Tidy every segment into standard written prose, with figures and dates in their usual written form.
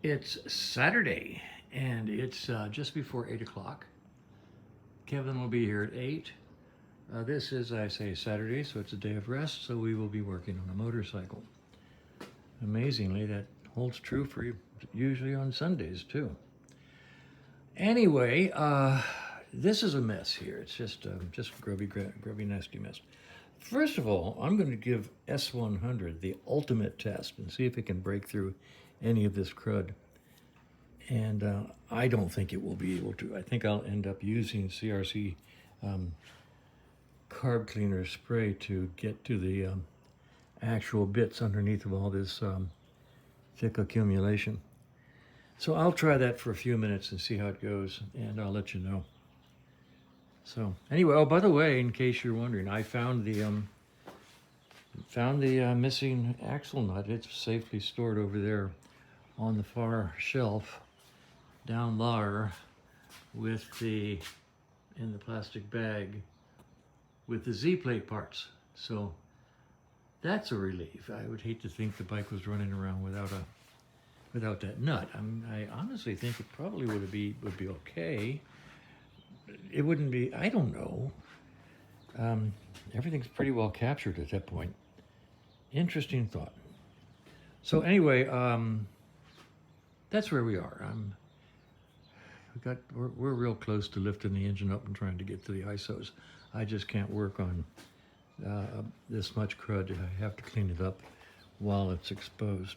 It's Saturday, and it's just before 8 o'clock. Kevin will be here at 8. This is, I say, Saturday, so it's a day of rest, so we will be working on a motorcycle. Amazingly, that holds true for you usually on Sundays, too. Anyway, this is a mess here. It's just grubby, nasty mess. First of all, I'm going to give S100 the ultimate test and see if it can break through any of this crud. And I don't think it will be able to. I think I'll end up using CRC carb cleaner spray to get to the actual bits underneath of all this thick accumulation. So I'll try that for a few minutes and see how it goes, and I'll let you know. So anyway, oh, by the way, in case you're wondering, I found the missing axle nut. It's safely stored over there on the far shelf down there with in the plastic bag with the Z-plate parts. So that's a relief. I would hate to think the bike was running around without that nut. I honestly think it probably would be okay. It wouldn't be, I don't know. Everything's pretty well captured at that point. Interesting thought. So anyway, that's where we are. We're real close to lifting the engine up and trying to get to the ISOs. I just can't work on this much crud. I have to clean it up while it's exposed.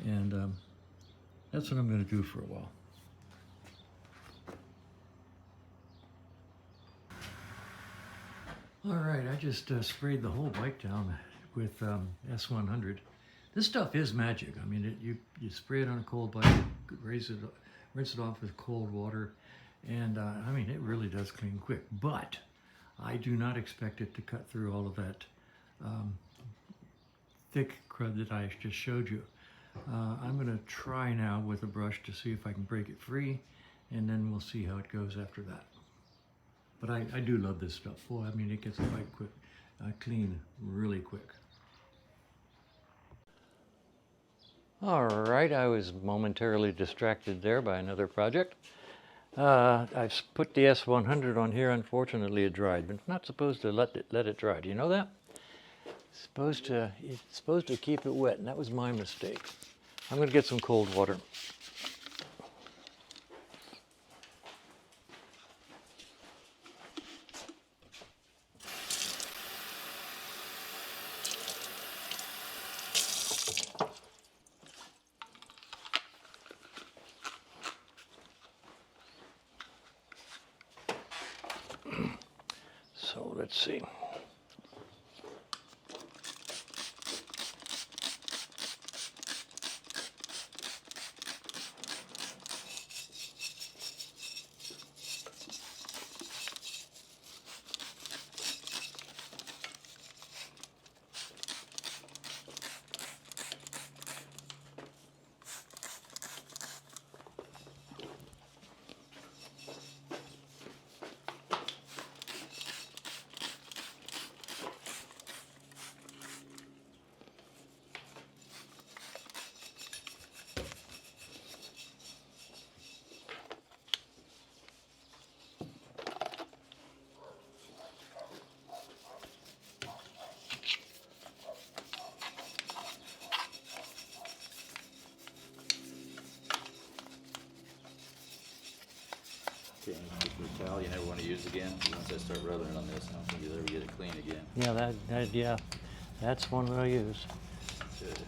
And that's what I'm going to do for a while. All right, I just sprayed the whole bike down with S100. This stuff is magic. I mean, you spray it on a cold bike, rinse it off with cold water, and I mean, it really does clean quick. But I do not expect it to cut through all of that thick crud that I just showed you. I'm going to try now with a brush to see if I can break it free, and then we'll see how it goes after that. But I do love this stuff. Boy, I mean, it gets the bike clean really quick. All right, I was momentarily distracted there by another project. I've put the S100 on here. Unfortunately, it dried, but it's not supposed to let it dry. Do you know that? It's supposed to keep it wet, and that was my mistake. I'm going to get some cold water. So let's see. Okay, and keep the towel you never want to use again. Once I start rubbing it on this, I don't think you'll ever get it clean again. Yeah, that's one that I use. Good.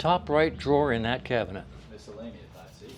top right drawer in that cabinet. Miscellaneous, I see.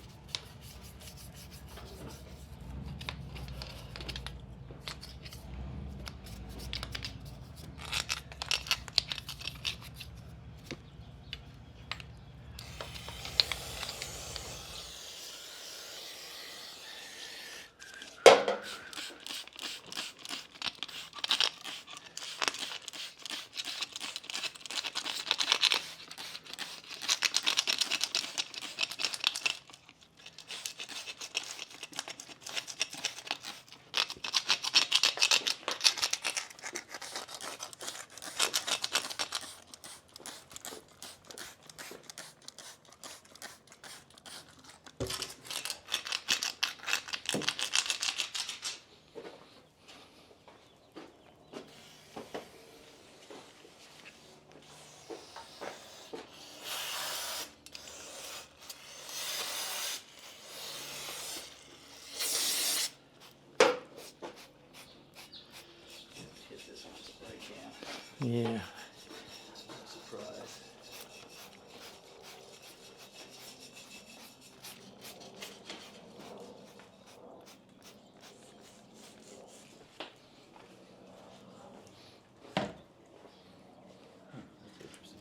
Hit this one just if I can. Yeah. Surprise. That's interesting.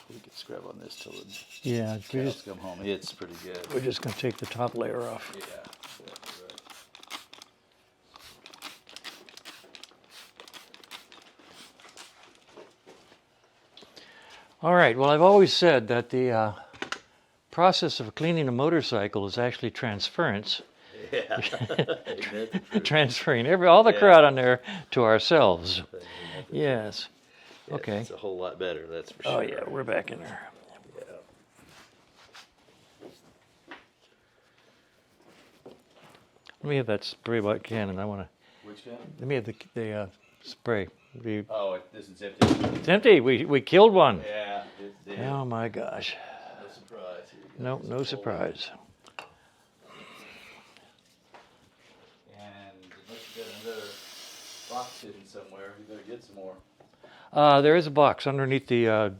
We could scrub on this till the Yeah, cows come home. It's pretty good. we're just going to take the top layer off. Yeah, exactly right. All right, well, I've always said that the process of cleaning a motorcycle is actually transference. Yeah. Amen to truth. Transferring all the Yeah. crowd on there to ourselves. Amen to Yes. truth. Yeah, Okay. it's a whole lot better, that's for Oh sure. yeah, we're back in there. Yeah. Let me have that spray bottle cannon. I want to. Which gun? Let me have the spray. Oh, this is empty. It's empty. We killed one. Yeah, it's dead. Oh my gosh. No surprise. Here you go. No, Just no pull surprise. it. And unless you got another box hidden somewhere, you better get some more. There is a box underneath the Oh,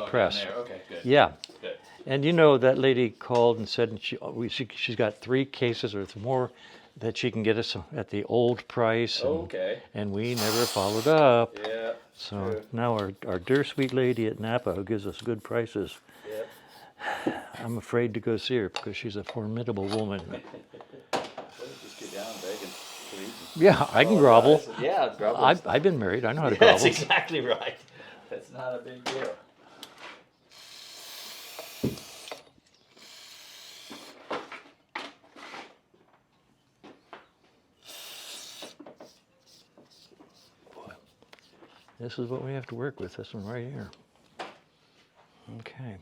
press. down there. Okay, good. Yeah. Good. And you know that lady called and said she's got 3 cases or more that she can get us at the old price. And, Okay. and we never followed up. Yeah. So true. now our dear sweet lady at Napa who gives us good prices, Yep. I'm afraid to go see her because she's a formidable woman. Just get down and beg and please. Yeah, I can grovel. Yeah, grovel. I've been married. I know how to That's grovel. exactly right. That's not a big deal. This is what we have to work with, this one right here. Okay.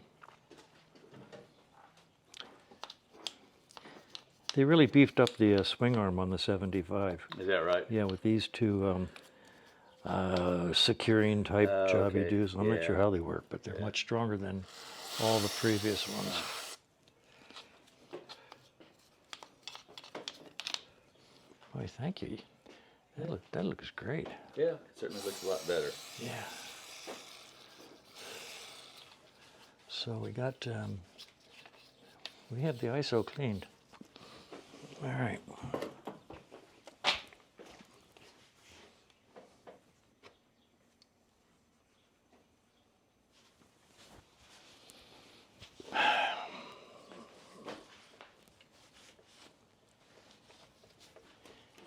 They really beefed up the swing arm on the 75. Is that right? Yeah, with these 2 securing type jobby Okay, doos. I'm not yeah. sure how they work, but they're much stronger than all the previous ones. Why, thank you. That looks great. Yeah, it certainly looks a lot better. Yeah. So we got, we have the ISO cleaned. All right.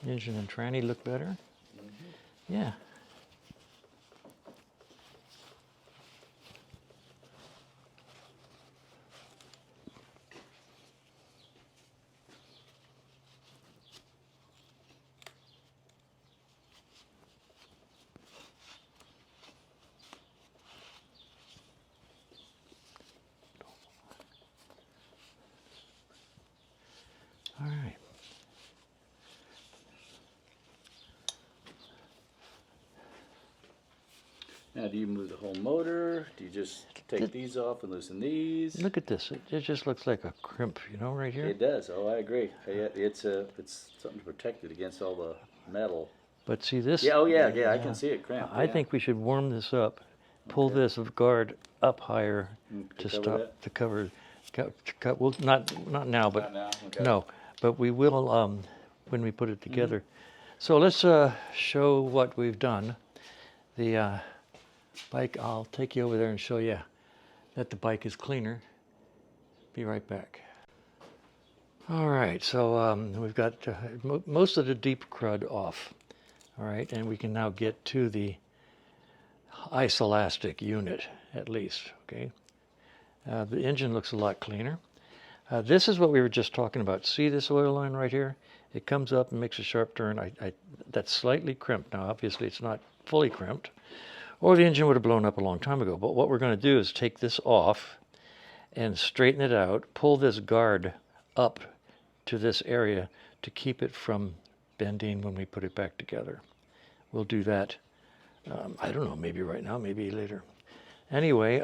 Engine and tranny look better. Yeah. All right. Now, do you move the whole motor? Do you just take these off and loosen these? Look at this. It just looks like a crimp, you know, right here. It does. Oh, I agree. It's something to protect it against all the metal. But see this? Yeah. Oh, yeah. I can see it cramp. I think we should warm this up. Pull this guard up higher To to cover stop that? to cover. Well, not now, but Not now? Okay. no. But we will when we put it together. So let's show what we've done. The bike. I'll take you over there and show you that the bike is cleaner. Be right back. All right. So we've got most of the deep crud off. All right, and we can now get to the Isolastic unit at least. Okay. The engine looks a lot cleaner. This is what we were just talking about. See this oil line right here? It comes up and makes a sharp turn. That's slightly crimped. Now, obviously, it's not fully crimped, or the engine would have blown up a long time ago. But what we're going to do is take this off and straighten it out, pull this guard up to this area to keep it from bending when we put it back together. We'll do that, I don't know, maybe right now, maybe later. Anyway,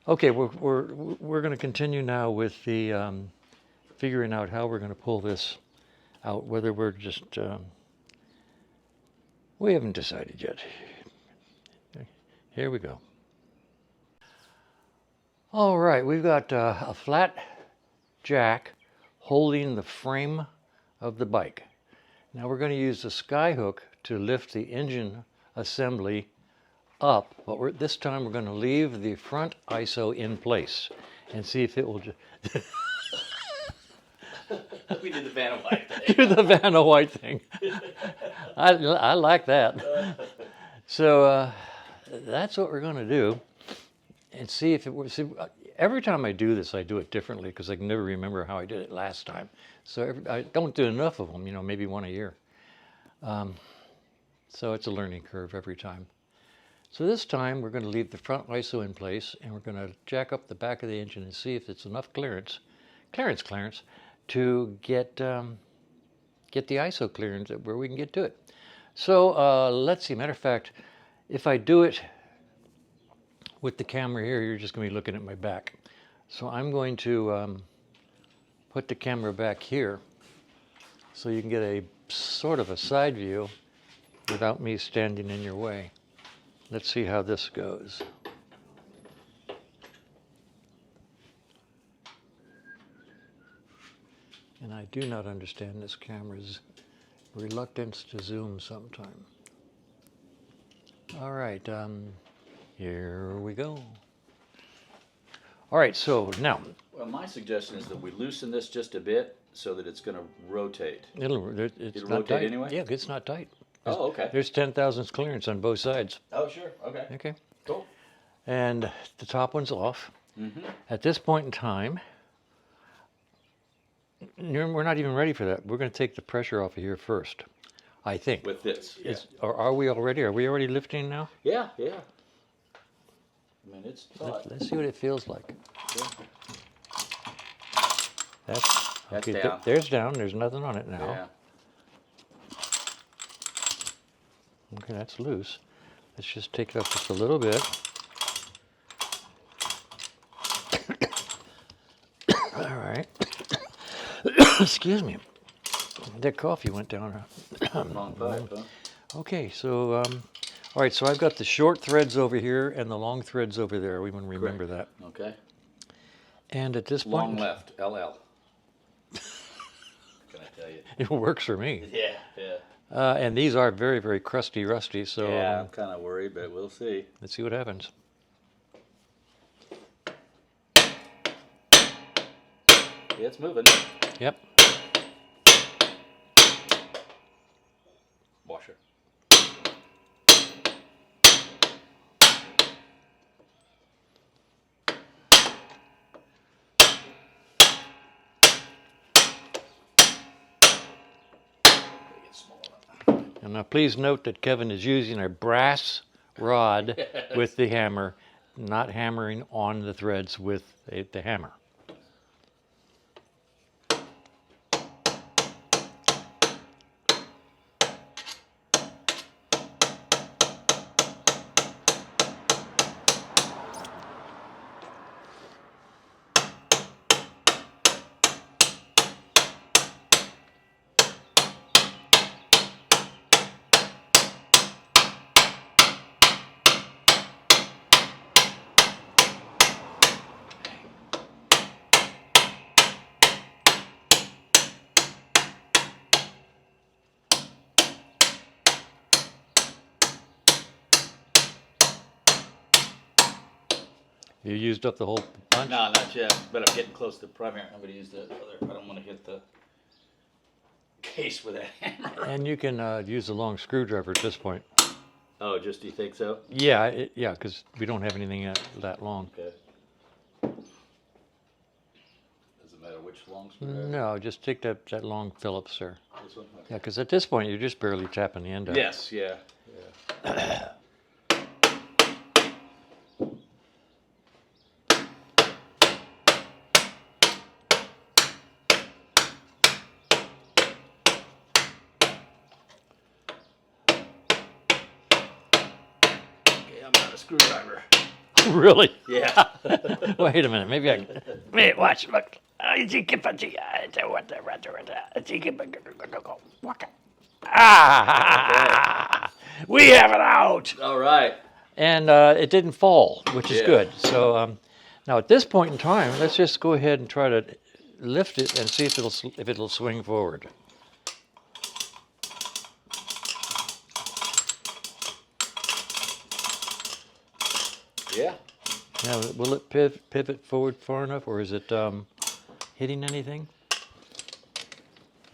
okay, we're going to continue now with the figuring out how we're going to pull this out, whether we're just, we haven't decided yet. Here we go. All right, we've got a flat jack holding the frame of the bike. Now we're going to use the sky hook to lift the engine assembly up, but this time we're going to leave the front ISO in place and see if it will just We did the Vanna White thing. do the Vanna White thing. I like that. So that's what we're going to do, and see if it works. every time I do this, I do it differently because I can never remember how I did it last time. So I don't do enough of them, you know, maybe one a year. So it's a learning curve every time. So this time we're going to leave the front ISO in place, and we're going to jack up the back of the engine and see if it's enough clearance to get the ISO clearance where we can get to it. So let's see. Matter of fact, if I do it with the camera here, you're just going to be looking at my back. So I'm going to put the camera back here so you can get a sort of a side view without me standing in your way. Let's see how this goes. And I do not understand this camera's reluctance to zoom sometime. All right, here we go. All right, so now. Well, my suggestion is that we loosen this just a bit so that it's going to rotate. It'll It'll not rotate tight. anyway? Yeah, it's not tight. Oh, okay. There's 10 thousandths clearance on both sides. Oh, sure. Okay. Okay. Cool. And the top one's off. Mm-hmm. At this point in time, we're not even ready for that. We're going to take the pressure off of here first, I think. With this. Yeah. Or are we already? Are we already lifting now? Yeah. I mean, it's taut. Let's see what it feels like. Yeah. That's okay. down. There's down. There's nothing on it now. Yeah. Okay, that's loose. Let's just take it up just a little bit. All right. Excuse me. That coffee went down. Long pipe, huh? Okay, so, all right, so I've got the short threads over here and the long threads over there. We want to remember that. Okay. And at this Long point... left, LL. Can I tell you? It works for me. Yeah. And these are very, very crusty, rusty, so Yeah, I'm kind of worried, but we'll see. let's see what happens. Yeah, it's moving. Yep. Washer. And now please note that Kevin is using a brass rod with the hammer, not hammering on the threads with the hammer. You used up the whole punch? No, not yet, but I'm getting close to the primary. I'm going to use the other. I don't want to hit the case with that hammer. And you can use a long screwdriver at this point. Oh, just do you think so? Yeah, yeah, because we don't have anything that long. Okay. Doesn't matter which long screwdriver? No, just take that long Phillips, sir. This one? Okay. Yeah, because at this point you're just barely tapping the end out. Yes, yeah. I'm not a screwdriver. Really? Yeah. Wait a minute, maybe I can. Wait, watch, look. Ah! We have it out! All right. And it didn't fall, which is Yeah. good. So now at this point in time, let's just go ahead and try to lift it and see if it'll swing forward. Yeah. Now, will it pivot forward far enough, or is it hitting anything?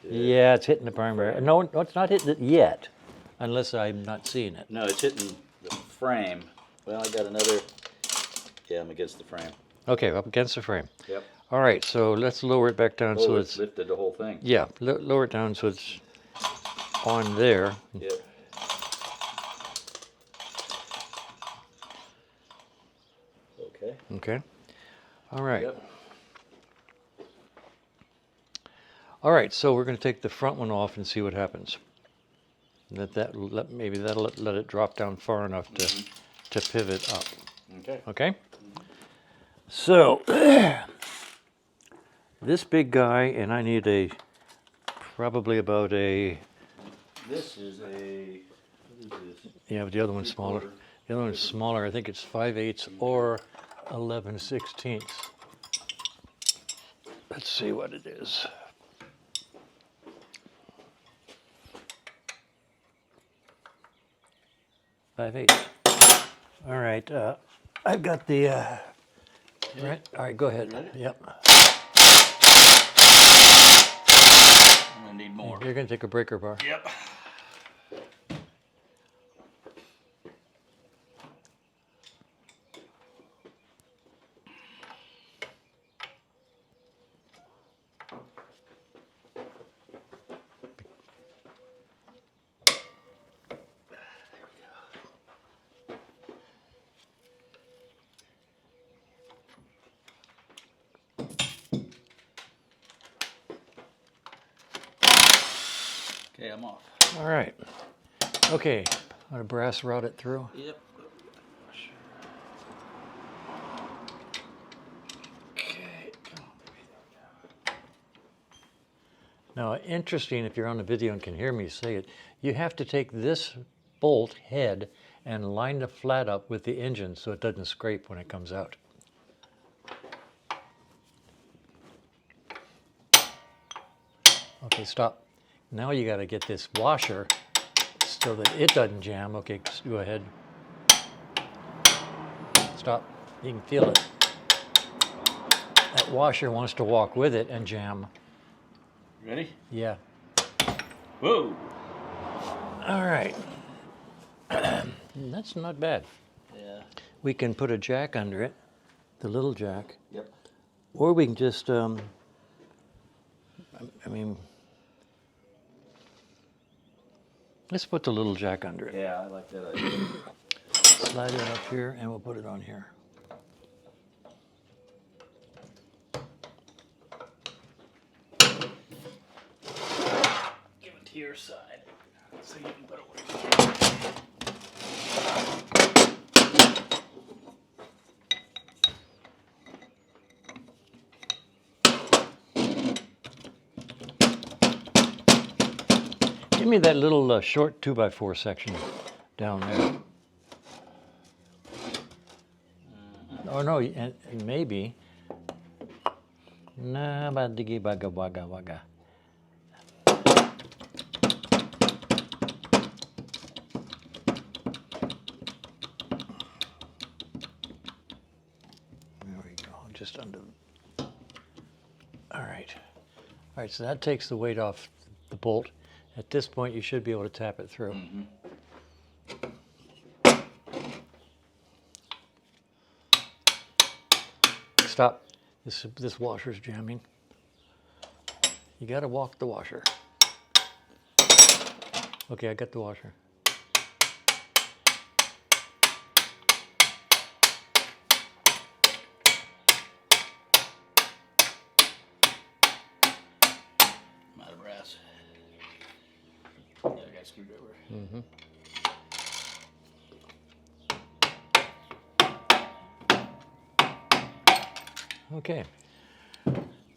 Yeah, it's hitting the primary. No, it's not hitting it yet, unless I'm not seeing it. No, it's hitting the frame. Well, I got another. Yeah, I'm against the frame. Okay, up against the frame. Yep. All right, so let's lower it back down so It's it's lifted the whole thing. yeah, lower it down so it's on there. Yep. Okay. Okay. All right. Yep. All right, so we're going to take the front one off and see what happens. Maybe that'll let it drop down far enough to pivot up. Okay. Okay. So this big guy, and I need probably about a. This is a. What is this? Yeah, but the other one's smaller. The other one's smaller. I think it's 5/8 or 11/16. Let's see what it is. Five-eighths. All right. I've got the. Right. All right. Go ahead. Ready? Yep. I'm gonna need more. You're gonna take a breaker bar. Yep. Okay, I'm off. All right. Okay. Want to brass rod it through? Yep. Okay. Now, interesting, if you're on the video and can hear me say it, you have to take this bolt head and line the flat up with the engine so it doesn't scrape when it comes out. Okay, stop. Now you got to get this washer so that it doesn't jam. Okay, go ahead. Stop. You can feel it. That washer wants to walk with it and jam. Ready? Yeah. Whoa. All right. That's not bad. Yeah. We can put a jack under it, the little jack, Yep. or we can just, I mean, let's put the little jack under it. Yeah, I like that idea. Slide it up here, and we'll put it on here. Give it to your side so you can put it where Give me that little short 2x4 section down there. Oh no, and maybe. Na ba digi baga waga waga. There we go, just under. All right. All right, so that takes the weight off the bolt. At this point, you should be able to tap it through. Stop. This washer's jamming. You got to walk the washer. Okay, I got the washer. I'm out of brass. Yeah, I got a screwdriver. Mm-hmm. Okay.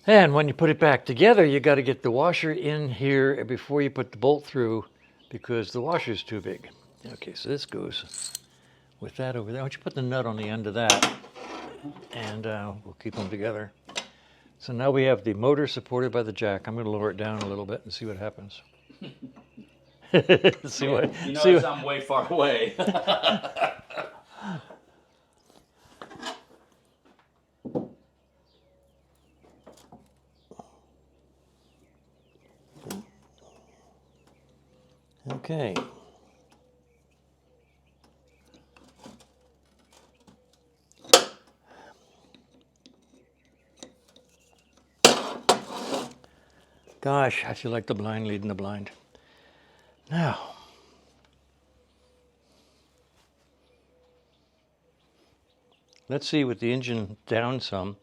And when you put it back together, you got to get the washer in here before you put the bolt through because the washer's too big. Okay, so this goes with that over there. Why don't you put the nut on the end of that and we'll keep them together. So now we have the motor supported by the jack. I'm going to lower it down a little bit and see what happens. See what? You See notice what, I'm way far away. okay. Gosh, I feel like the blind leading the blind. Now, let's see with the engine down some,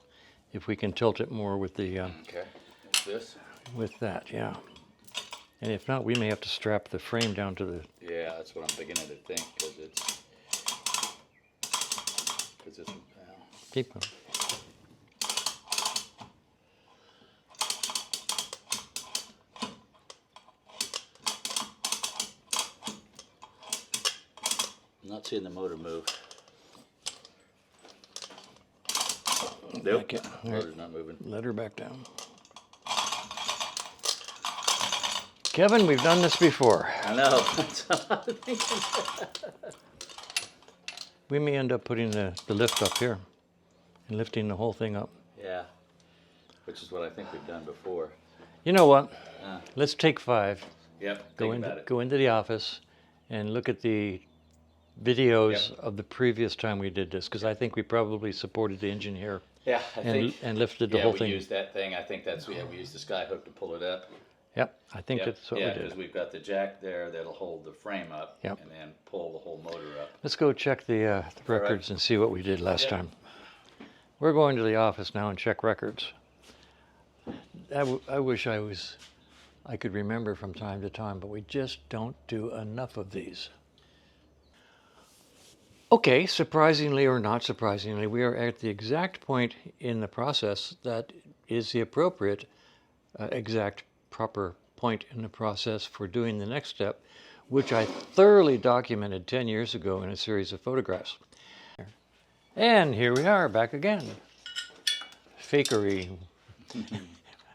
if we can tilt it more with the Okay. What's this? with that, yeah. And if not, we may have to strap the frame down to the. Yeah, that's what I'm beginning to think, because it's. Keep going. I'm not seeing the motor move. Nope. Okay. Motor's not moving. Let her back down. Kevin, we've done this before. I know. That's what I'm thinking. We may end up putting the lift up here and lifting the whole thing up. Yeah. Which is what I think we've done before. You know what? Uh, Let's take 5. Yep. Go Think about it. go into the office and look at the videos Yep. of the previous time we did this, because I think we probably supported the engine here Yeah, I think. and lifted the Yeah, whole we thing. used that thing. I think that's we used the sky hook to pull it up. Yep, I think Yep. that's what yeah, we did. because we've got the jack there that'll hold the frame up, Yep. and then pull the whole motor up. Let's go check the records and see what we did last Yep. time. We're going to the office now and check records. I wish I could remember from time to time, but we just don't do enough of these. Okay, surprisingly or not surprisingly, we are at the exact point in the process that is the appropriate, exact, proper point in the process for doing the next step, which I thoroughly documented 10 years ago in a series of photographs. And here we are, back again. Fakery.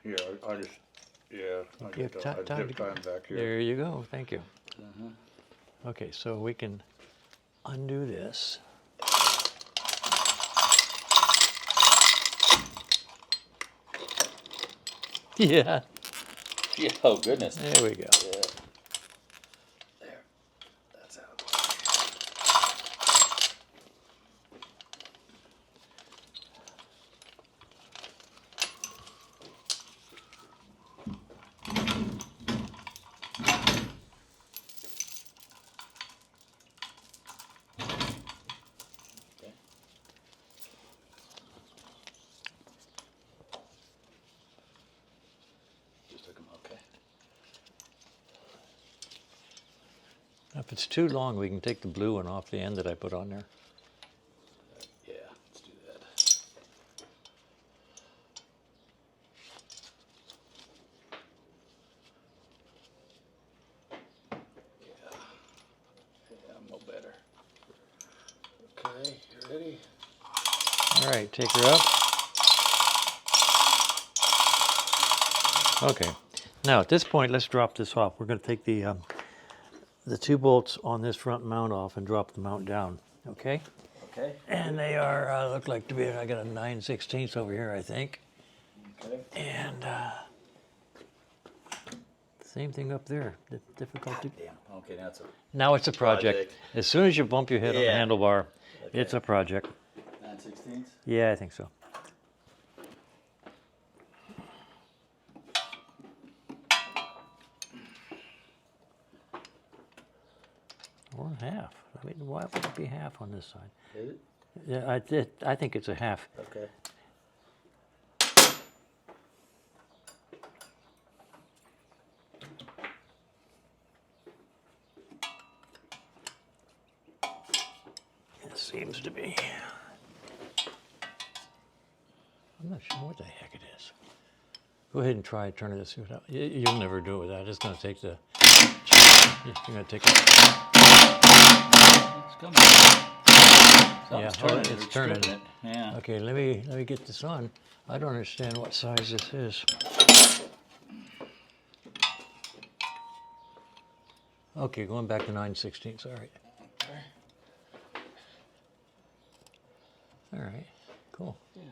Yeah, I just, yeah, I Give just, ti- I time dip to- time back here. There you go, thank you. Okay, so we can undo this. Yeah, Yeah, oh goodness. there we go. Yeah. There. That's out. Okay. Just took 'em, okay. If it's too long, we can take the blue one off the end that I put on there. Yeah, let's do that. Yeah. Yeah, I'm no better. Okay, you ready? All right, take her up. Okay, now at this point, let's drop this off. We're going to take the 2 bolts on this front mount off and drop the mount down. Okay, Okay. and they are look like to be. I got a 9/16 over here, I think, Okay. and same thing up there. The difficulty. Damn. Okay, now it's a Now it's a project. Project. As soon as you bump your head on the Yeah. handlebar, it's Okay. a project. 9/16. Yeah, I think so. 1/2. I mean, why would it be half on this side? Is it? Yeah, I think it's a half. Okay. It seems to be. I'm not sure what the heck it is. Go ahead and try turning this without. You'll never do it with that. It's going to take the. You're going to take it. It's coming. Yeah, Something's oh, turning. it's They're turning. stripping it. Yeah. Okay, let me get this on. I don't understand what size this is. Okay, going back to 9/16. All right. Okay. All right. Cool. Yeah.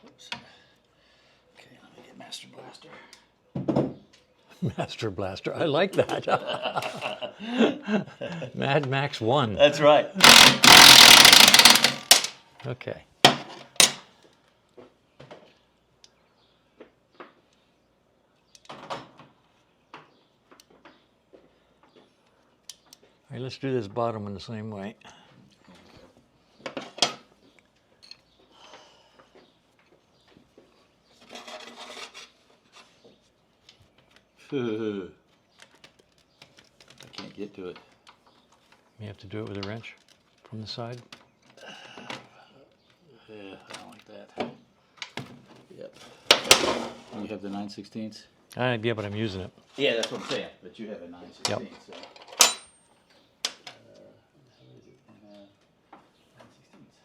Oops. Okay, let me get Master Blaster. Master Blaster. I like that. Mad Max 1. That's right. Okay. right, let's do this bottom one the same way. I can't get to it. You have to do it with a wrench from the side. Yeah, I don't like that. Yep. You have the 9/16? Yeah, but I'm using it. Yeah, that's what I'm saying. But you have a 9/16. Yep. So. How is it? 9/16.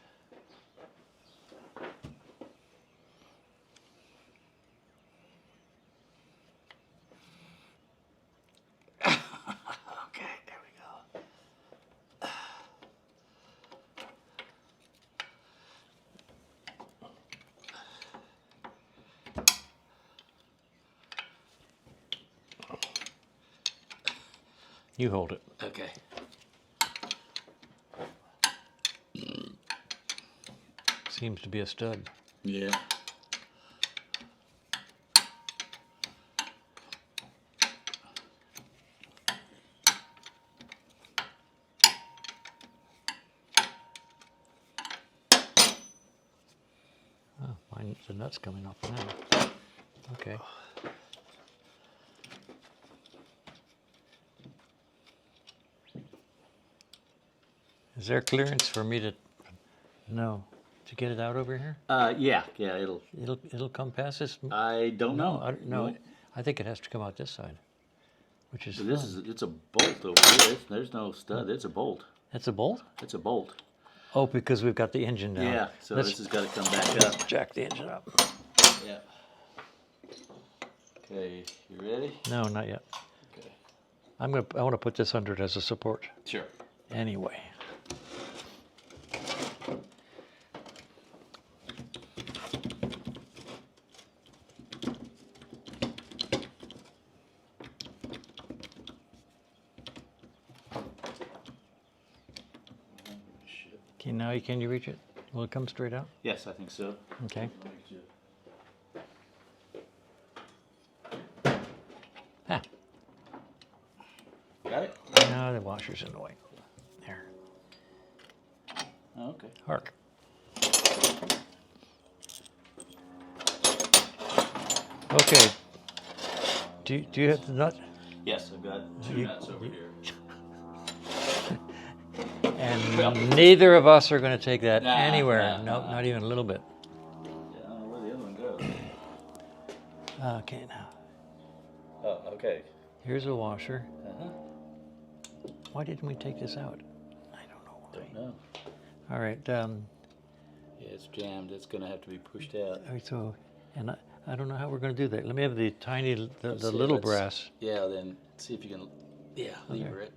Okay, there we go. You hold it. Okay. Seems to be a stud. Yeah. Oh, mine, the nut's coming off now. Okay. Is there clearance for me to? No. To get it out over here? Yeah, it'll. It'll come past this. I don't know. No, I think it has to come out this side, which is. So this fun. it's a bolt over here. There's no stud. It's a bolt. It's a bolt. It's a bolt. Oh, because we've got the engine down. Yeah. So Let's this has got to come back up. jack the engine up. Yeah. Okay, you ready? No, not yet. Okay. I want to put this under it as a support. Sure. Anyway. Okay, now can you reach it? Will it come straight out? Yes, I think so. Okay. Let me just- Ah, Got it? no, the washer's in the way. There. Oh, okay. Hark. Okay. Do you have the nut? Yes, I've got two You- nuts over here. And neither of us are going to take that Nah, anywhere. nah, Nope, nah. not even a little bit. Yeah, I don't know where the other one goes. Okay, now. Oh, okay. Here's a washer. Uh-huh. Why didn't we take this out? I don't know why. Don't know. All right. Yeah, it's jammed. It's going to have to be pushed out. All right, so, and I don't know how we're going to do that. Let me have the tiny, the Let's see, little let's- brass. Yeah, then see if you can, lever it.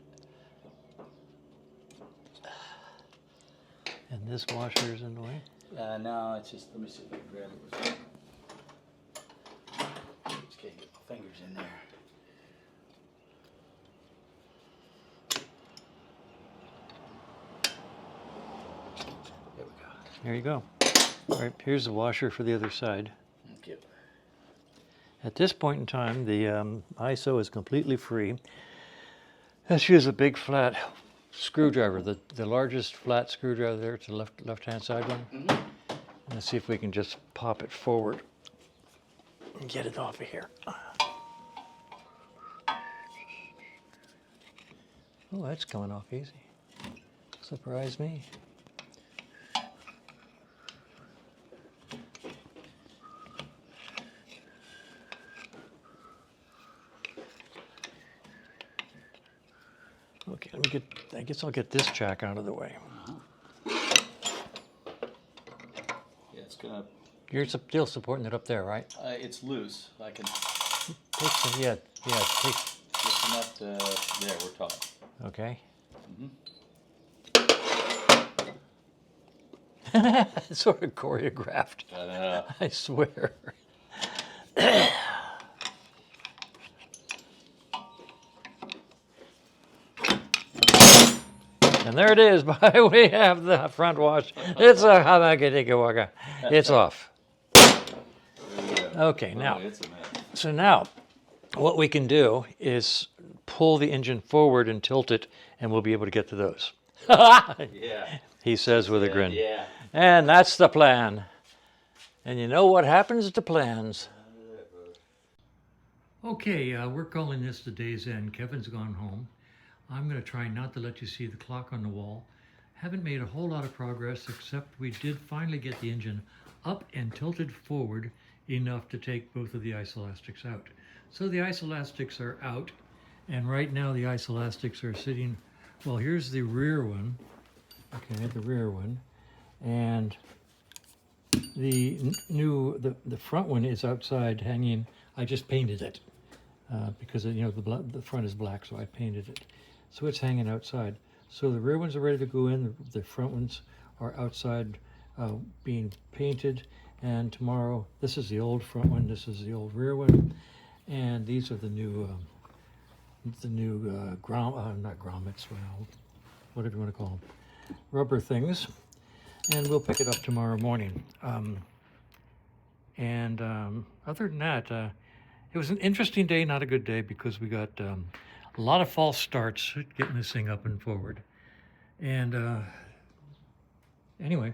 And this washer is in the way. No, it's just, let me see if I can grab it with just can't get my fingers in there. There we go. There you go. All right, here's the washer for the other side. Thank you. At this point in time, the ISO is completely free. Let's use a big flat screwdriver, the largest flat screwdriver there to the left-hand side one. Mm-hmm. Let's see if we can just pop it forward and get it off of here. Oh, that's coming off easy. Surprise me. Okay, let me get, I guess I'll get this jack out of the way. Yeah, it's gonna, You're still supporting it up there, right? it's loose. I can, Take some, yeah, take, just enough to, there, we're taut. okay. Mhm. It's sort of choreographed, I swear. And there it is. We have the front wash. It's a Hamagadikawaka. It's off. Okay, now. Oh, it's a mess. So now, what we can do is pull the engine forward and tilt it, and we'll be able to get to those. Yeah. He says with a Yeah, grin. yeah. And that's the plan. And you know what happens to plans. Okay, we're calling this the day's end. Kevin's gone home. I'm going to try not to let you see the clock on the wall. Haven't made a whole lot of progress, except we did finally get the engine up and tilted forward enough to take both of the isolastics out. So the isolastics are out, and right now the isolastics are sitting, well, here's the rear one. Okay, the rear one. And the front one is outside hanging. I just painted it because the front is black, so I painted it. So it's hanging outside. So the rear ones are ready to go in. The front ones are outside being painted. And tomorrow, this is the old front one. This is the old rear one. And these are the new not grommets, well, whatever you want to call them, rubber things. And we'll pick it up tomorrow morning. Other than that, it was an interesting day, not a good day, because we got a lot of false starts getting this thing up and forward. And anyway,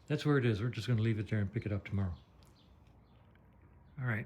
that's where it is. We're just going to leave it there and pick it up tomorrow. All right.